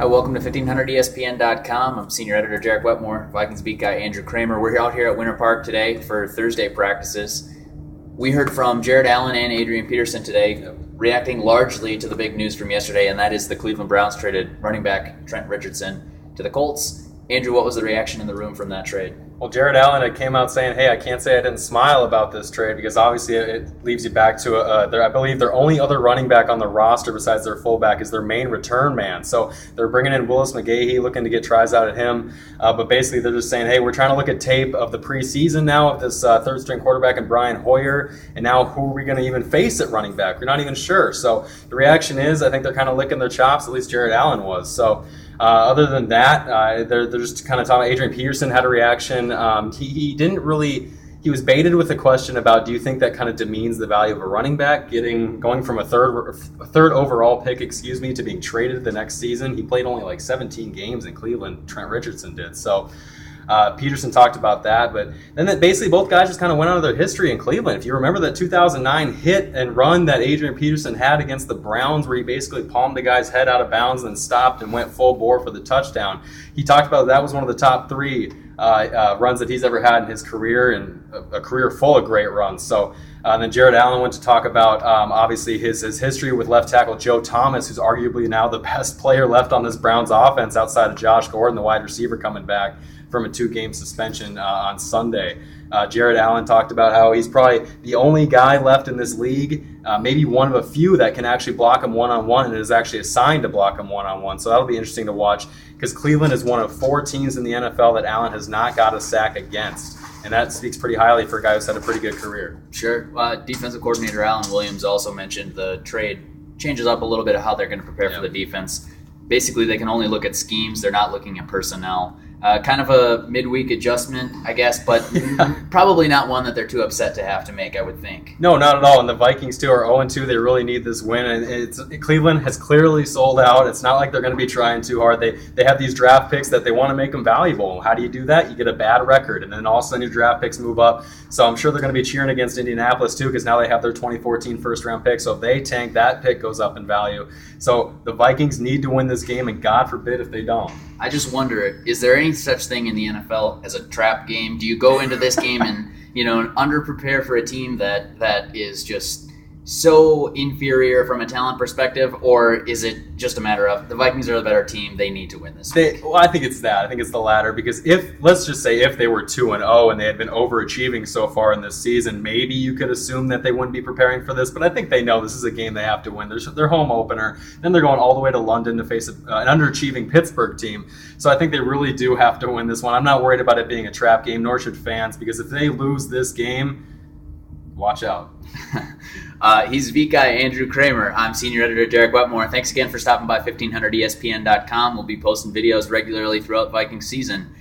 Hi, welcome to 1500ESPN.com. I'm senior editor Jarek Wetmore, Vikings beat guy Andrew Krammer. We're out here at Winter Park today for Thursday practices. We heard from Jared Allen and Adrian Peterson today, reacting largely to the big news from yesterday, and that is the Cleveland Browns traded running back Trent Richardson to the Colts. Andrew, what was the reaction in the room from that trade? Well, Jared Allen came out saying, hey, I can't say I didn't smile about this trade because obviously it leaves you back to, I believe, their only other running back on the roster besides their fullback is their main return man. So they're bringing in Willis McGahee, looking to get tries out at him. But basically they're just saying, hey, we're trying to look at tape of the preseason now of this third-string quarterback and Brian Hoyer, and now who are we going to even face at running back? We're not even sure. So the reaction is I think they're kind of licking their chops, at least Jared Allen was. So other than that, they're just kind of talking. Adrian Peterson had a reaction. He didn't really. He was baited with a question about, do you think that kind of demeans the value of a running back, going from a third overall pick, to being traded the next season? He played only like 17 games in Cleveland. Trent Richardson did. So Peterson talked about that, but then basically both guys just kind of went on to their history in Cleveland. If you remember that 2009 hit and run that Adrian Peterson had against the Browns, where he basically palmed the guy's head out of bounds and then stopped and went full bore for the touchdown, he talked about that was one of the top three runs that he's ever had in his career, and a career full of great runs. So then Jared Allen went to talk about obviously his history with left tackle Joe Thomas, who's arguably now the best player left on this Browns offense outside of Josh Gordon, the wide receiver coming back from a 2-game suspension on Sunday. Jared Allen talked about how he's probably the only guy left in this league, maybe one of a few that can actually block him one-on-one and is actually assigned to block him one-on-one. So that'll be interesting to watch because Cleveland is one of 4 teams in the NFL that Allen has not got a sack against. And that speaks pretty highly for a guy who's had a pretty good career. Sure. Defensive coordinator Alan Williams also mentioned the trade changes up a little bit of how they're going to prepare for the defense. Basically, they can only look at schemes. They're not looking at personnel. Kind of a midweek adjustment, I guess, but probably not one that they're too upset to have to make, I would think. No, not at all. And the Vikings, too, are 0-2. They really need this win. And Cleveland has clearly sold out. It's not like they're going to be trying too hard. They have these draft picks that they want to make them valuable. How do you do that? You get a bad record, and then all of a sudden your draft picks move up. So I'm sure they're going to be cheering against Indianapolis, too, because now they have their 2014 first-round pick. So if they tank, that pick goes up in value. So the Vikings need to win this game, and God forbid if they don't. I just wonder, is there any such thing in the NFL as a trap game? Do you go into this game and, under-prepare for a team that is just so inferior from a talent perspective, or is it just a matter of the Vikings are the better team, they need to win this week? Well, I think it's that. I think it's the latter, because let's just say if they were 2-0 and they had been overachieving so far in this season, maybe you could assume that they wouldn't be preparing for this, but I think they know this is a game they have to win. Their home opener, then they're going all the way to London to face an underachieving Pittsburgh team, so I think they really do have to win this one. I'm not worried about it being a trap game, nor should fans, because if they lose this game, watch out. He's V guy Andrew Krammer. I'm senior editor Jarek Wetmore. Thanks again for stopping by 1500ESPN.com. We'll be posting videos regularly throughout Vikings season.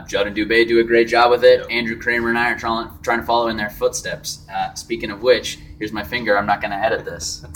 Judd and Dubé do a great job with it. Yep. Andrew Krammer and I are trying to follow in their footsteps. Speaking of which, here's my finger. I'm not going to edit this.